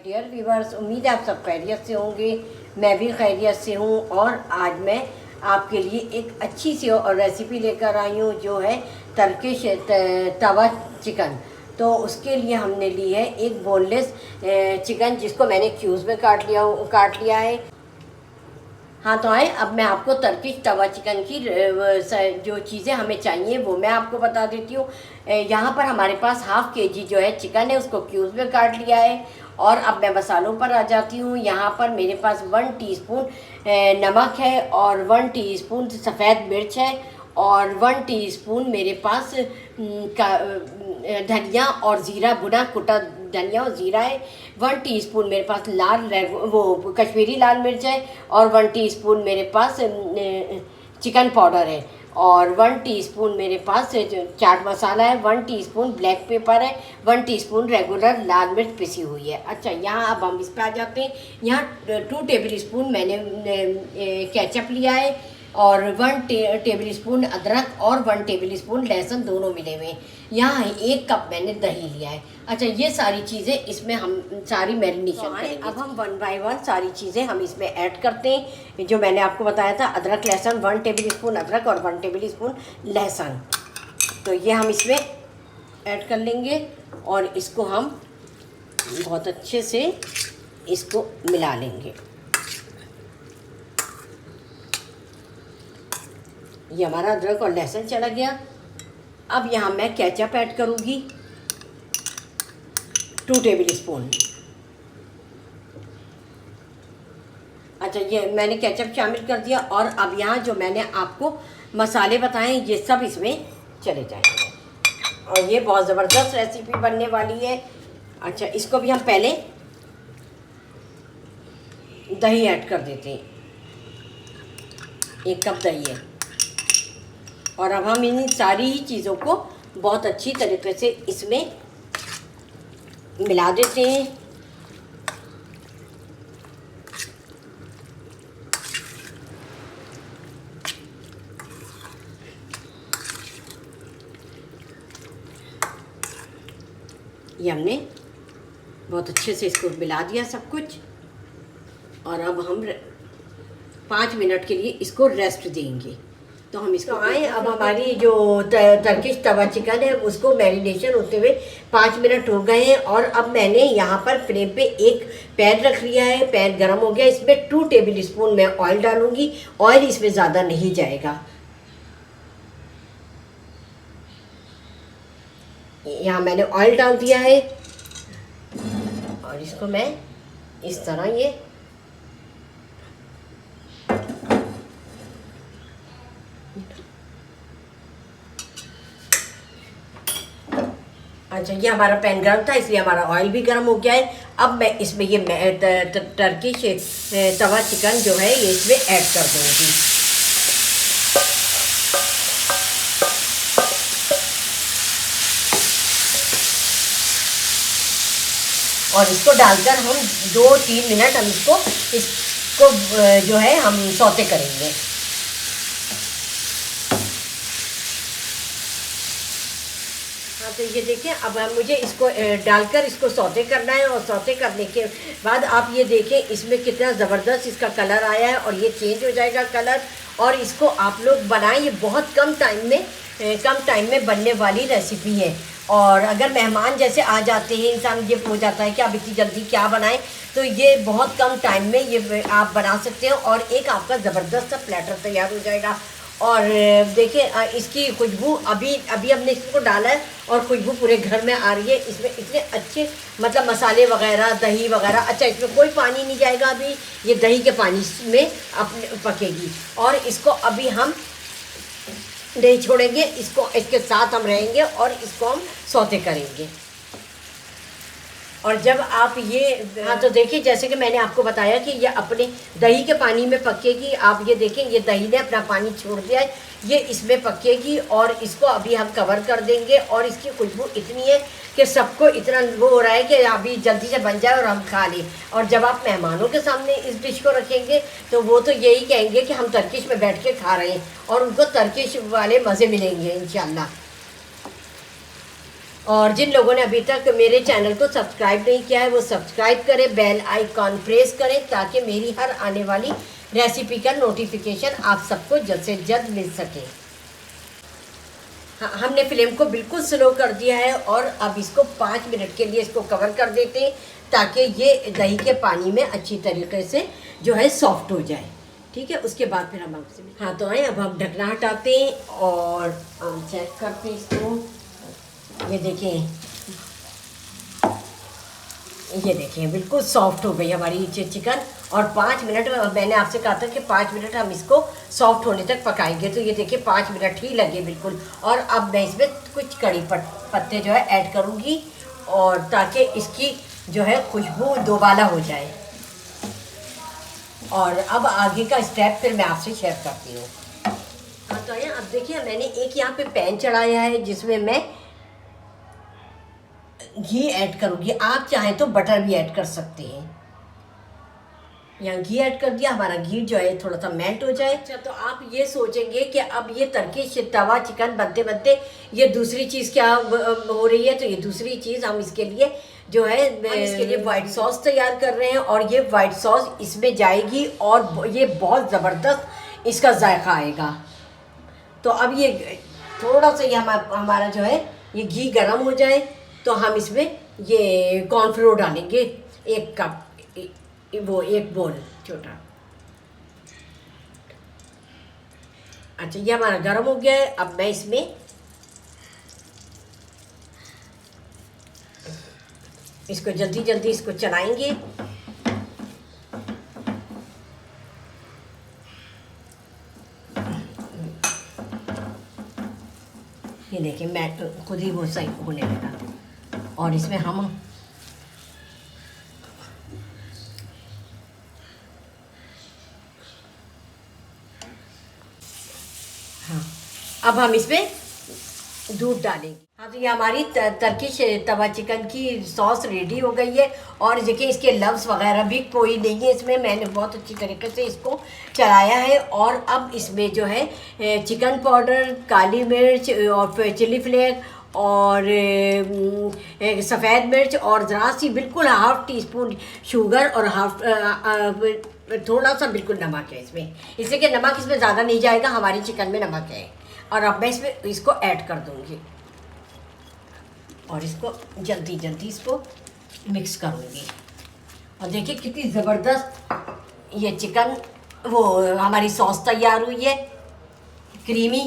Dear viewers, उम्मीद है आप सब खैरियत से होंगे। मैं भी खैरियत से हूँ और आज मैं आपके लिए एक अच्छी सी और रेसिपी लेकर आई हूँ जो है टर्किश तवा चिकन। तो उसके लिए हमने ली है एक बोनलेस चिकन जिसको मैंने क्यूब्स में काट लिया है। हाँ तो आए, अब मैं आपको टर्किश तवा चिकन की जो चीज़ें हमें चाहिए वो मैं आपको बता देती हूँ। यहाँ पर हमारे पास हाफ़ केजी जो है चिकन है, उसको क्यूब्स में काट लिया है। और अब मैं मसालों पर आ जाती हूँ। यहाँ पर मेरे पास 1 टीस्पून नमक है और 1 टीस्पून सफ़ेद मिर्च है और 1 टीस्पून मेरे पास धनिया और ज़ीरा, भुना कुटा धनिया और ज़ीरा है। 1 टीस्पून मेरे पास वो कश्मीरी लाल मिर्च है और 1 टीस्पून मेरे पास चिकन पाउडर है और 1 टीस्पून मेरे पास चाट मसाला है। 1 टीस्पून ब्लैक पेपर है। 1 टीस्पून रेगुलर लाल मिर्च पिसी हुई है। अच्छा, यहाँ अब हम इस पर आ जाते हैं। यहाँ 2 टेबल स्पून मैंने केचप लिया है और 1 टेबल स्पून अदरक और 1 टेबल स्पून लहसुन, दोनों मिले हुए। यहाँ 1 कप मैंने दही लिया है। अच्छा, ये सारी चीज़ें इसमें हम सारी मैरिनेशन करेंगे। अब हम 1 बाय 1 सारी चीज़ें हम इसमें ऐड करते हैं। जो मैंने आपको बताया था, अदरक लहसुन, 1 टेबल स्पून अदरक और 1 टेबल स्पून लहसुन, तो ये हम इसमें ऐड कर लेंगे और इसको हम बहुत अच्छे से इसको मिला लेंगे। ये हमारा अदरक और लहसुन चला गया। अब यहाँ मैं केचप ऐड करूँगी 2 टेबल स्पून। अच्छा, ये मैंने केचप शामिल कर दिया और अब यहाँ जो मैंने आपको मसाले बताए ये सब इसमें चले जाएंगे और ये बहुत ज़बरदस्त रेसिपी बनने वाली है। अच्छा, इसको भी हम पहले दही ऐड कर देते हैं। 1 कप दही है और अब हम इन सारी ही चीज़ों को बहुत अच्छी तरीके से इसमें मिला देते हैं। ये हमने बहुत अच्छे से इसको मिला दिया सब कुछ और अब हम 5 मिनट के लिए इसको रेस्ट देंगे। तो हम इसको आए, अब हमारी जो टर्किश तवा चिकन है उसको मैरिनेशन होते हुए 5 मिनट हो गए हैं और अब मैंने यहाँ पर फ्लेम पे एक पैन रख लिया है। पैन गरम हो गया, इसमें 2 टेबल स्पून मैं ऑयल डालूंगी। ऑयल इसमें ज़्यादा नहीं जाएगा। यहाँ मैंने ऑयल डाल दिया है और इसको मैं इस तरह ये अच्छा, ये हमारा पैन गर्म था इसलिए हमारा ऑयल भी गर्म हो गया है। अब मैं इसमें ये टर्किश तवा चिकन जो है ये इसमें ऐड कर दूँगी। और इसको डालकर हम 2-3 मिनट हम इसको जो है हम सौते करेंगे। हाँ तो ये देखें, अब मुझे इसको डालकर इसको सौते करना है और सौते करने के बाद आप ये देखें इसमें कितना ज़बरदस्त इसका कलर आया है और ये चेंज हो जाएगा कलर। और इसको आप लोग बनाएं, ये बहुत कम टाइम में बनने वाली रेसिपी है। और अगर मेहमान जैसे आ जाते हैं, इंसान ये हो जाता है कि आप इतनी जल्दी क्या बनाएं, तो ये बहुत कम टाइम में ये आप बना सकते हैं और एक आपका ज़बरदस्त सा प्लेटर तैयार हो जाएगा। और देखिए इसकी खुशबू अभी हमने इसको डाला है और खुशबू पूरे घर में आ रही है। इसमें इतने अच्छे मतलब मसाले वगैरह, दही वगैरह। अच्छा, इसमें कोई पानी नहीं जाएगा, अभी ये दही के पानी में अपने पकेगी और इसको अभी हम नहीं छोड़ेंगे। इसके साथ हम रहेंगे और इसको हम सौते करेंगे। और जब आप ये हाँ तो देखिए, जैसे कि मैंने आपको बताया कि ये अपने दही के पानी में पकेगी। आप ये देखें, ये दही ने अपना पानी छोड़ दिया है, ये इसमें पकेगी और इसको अभी हम कवर कर देंगे। और इसकी खुशबू इतनी है कि सबको इतना वो हो रहा है कि अभी जल्दी से बन जाए और हम खा लें। और जब आप मेहमानों के सामने इस डिश को रखेंगे तो वो तो यही कहेंगे कि हम टर्किश में बैठ के खा रहे हैं और उनको टर्किश वाले मज़े मिलेंगे इंशाल्लाह। और जिन लोगों ने अभी तक मेरे चैनल को सब्सक्राइब नहीं किया है वो सब्सक्राइब करें, बेल आइकॉन प्रेस करें ताकि मेरी हर आने वाली रेसिपी का नोटिफिकेशन आप सबको जल्द से जल्द मिल सके। हाँ, हमने फ्लेम को बिल्कुल स्लो कर दिया है और अब इसको 5 मिनट के लिए इसको कवर कर देते हैं ताकि ये दही के पानी में अच्छी तरीके से जो है सॉफ्ट हो जाए। ठीक है, उसके बाद फिर हम आपसे हाँ तो आए अब हम ढकना हटाते हैं और चेक करते हैं इसको। ये देखें बिल्कुल सॉफ्ट हो गई हमारी चिकन। और 5 मिनट मैंने आपसे कहा था कि 5 मिनट हम इसको सॉफ्ट होने तक पकाएंगे, तो ये देखिए 5 मिनट ही लगे बिल्कुल। और अब मैं इसमें कुछ कड़ी पत्ते जो है ऐड करूँगी और ताकि इसकी जो है खुशबू दोबारा हो जाए। और अब आगे का स्टेप फिर मैं आपसे शेयर करती हूँ। हाँ तो अब देखिए मैंने एक यहाँ पे पैन चढ़ाया है जिसमें मैं घी ऐड करूँगी। आप चाहें तो बटर भी ऐड कर सकते हैं। यहाँ घी ऐड कर दिया, हमारा घी जो है थोड़ा सा मेल्ट हो जाए। अच्छा, तो आप ये सोचेंगे कि अब ये टर्किश तवा चिकन बनते बनते ये दूसरी चीज़ क्या हो रही है, तो ये दूसरी चीज़ हम इसके लिए जो है इसके लिए वाइट सॉस तैयार कर रहे हैं और ये वाइट सॉस इसमें जाएगी और ये बहुत ज़बरदस्त इसका जायका आएगा। तो अब ये थोड़ा सा ये हमारा जो है ये घी गर्म हो जाए तो हम इसमें ये कॉर्नफ्लोर डालेंगे 1 कप, वो 1 बोल छोटा। अच्छा, ये हमारा गर्म हो गया है। अब मैं इसमें इसको जल्दी जल्दी इसको चलाएंगे। ये देखिए मैं खुद ही वो सही होने लगा और इसमें हम हाँ अब हम इसमें दूध डालेंगे। हाँ तो ये हमारी टर्किश तवा चिकन की सॉस रेडी हो गई है। और देखिए इसके लव्स वगैरह भी कोई नहीं है इसमें, मैंने बहुत अच्छी तरीके से इसको चलाया है। और अब इसमें जो है चिकन पाउडर, काली मिर्च और फिर चिली फ्लेक और सफ़ेद मिर्च और ज़रा सी बिल्कुल ½ टीस्पून शुगर और थोड़ा सा बिल्कुल नमक है इसमें, इसलिए कि नमक इसमें ज़्यादा नहीं जाएगा, हमारी चिकन में नमक है। और अब मैं इसमें इसको ऐड कर दूँगी और इसको जल्दी जल्दी इसको मिक्स करूँगी। और देखिए कितनी ज़बरदस्त ये चिकन वो हमारी सॉस तैयार हुई है, क्रीमी।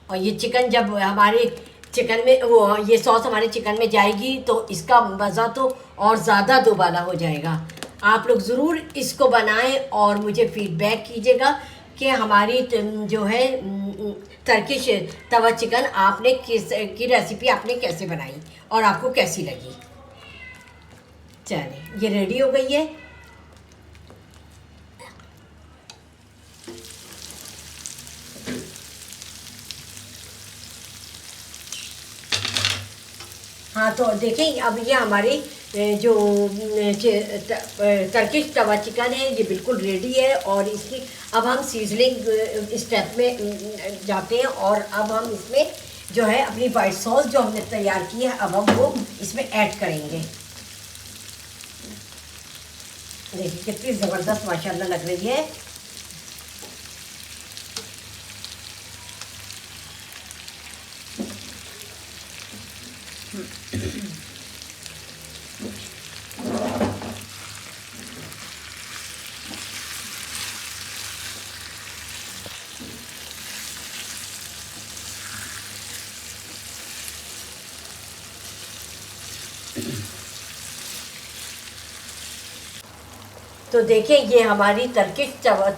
और ये चिकन जब हमारे चिकन में वो ये सॉस हमारे चिकन में जाएगी तो इसका मज़ा तो और ज़्यादा दोबारा हो जाएगा। आप लोग ज़रूर इसको बनाएं और मुझे फीडबैक कीजिएगा कि हमारी जो है टर्किश तवा चिकन आपने की रेसिपी आपने कैसे बनाई और आपको कैसी लगी। चलिए ये रेडी हो गई है। हाँ तो देखें अब ये हमारी जो टर्किश तवा चिकन है ये बिल्कुल रेडी है। और इसकी अब हम सीजनिंग स्टेप में जाते हैं और अब हम इसमें जो है अपनी वाइट सॉस जो हमने तैयार की है अब हम वो इसमें ऐड करेंगे। देखिए कितनी ज़बरदस्त माशाल्लाह लग रही है। तो देखिए ये हमारी टर्किश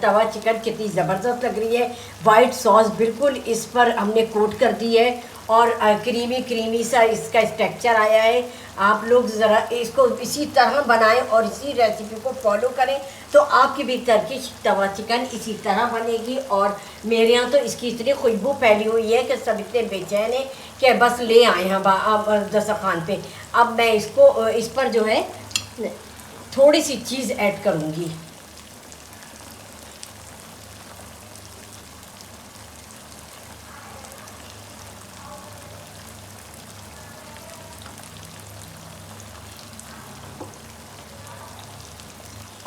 तवा चिकन कितनी ज़बरदस्त लग रही है। वाइट सॉस बिल्कुल इस पर हमने कोट कर दी है और क्रीमी सा इसका टेक्सचर आया है। आप लोग ज़रा इसको इसी तरह बनाएं और इसी रेसिपी को फॉलो करें तो आपकी भी टर्किश तवा चिकन इसी तरह बनेगी। और मेरे यहाँ तो इसकी इतनी खुशबू फैली हुई है कि सब इतने बेचैन हैं कि बस ले आए हैं दस्तरखान पे। अब मैं इसको इस पर जो है थोड़ी सी चीज़ ऐड करूँगी।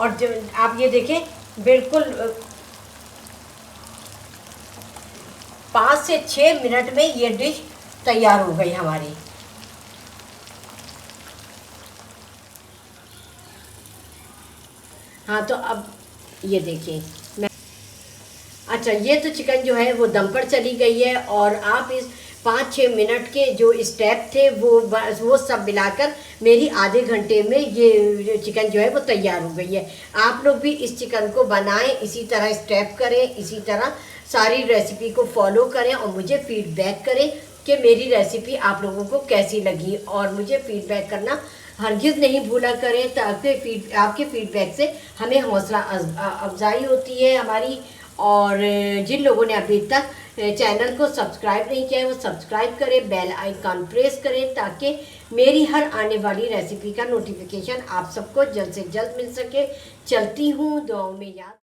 और आप ये देखें बिल्कुल 5 से 6 मिनट में ये डिश तैयार हो गई हमारी। हाँ, तो अब ये देखिए मैं, अच्छा ये तो चिकन जो है वो दम पर चली गई है, और आप इस 5-6 मिनट के जो स्टेप थे वो सब मिलाकर मेरी आधे घंटे में ये चिकन जो है वो तैयार हो गई है। आप लोग भी इस चिकन को बनाएं, इसी तरह स्टेप करें, इसी तरह सारी रेसिपी को फॉलो करें और मुझे फीडबैक करें कि मेरी रेसिपी आप लोगों को कैसी लगी, और मुझे फीडबैक करना हरगिज़ नहीं भूला करें, ताकि आपके फीडबैक से हमें हौसला अफजाई होती है हमारी। और जिन लोगों ने अभी तक चैनल को सब्सक्राइब नहीं किया है वो सब्सक्राइब करें, बेल आइकन प्रेस करें, ताकि मेरी हर आने वाली रेसिपी का नोटिफिकेशन आप सबको जल्द से जल्द मिल सके। चलती हूँ, दुआओं में याद।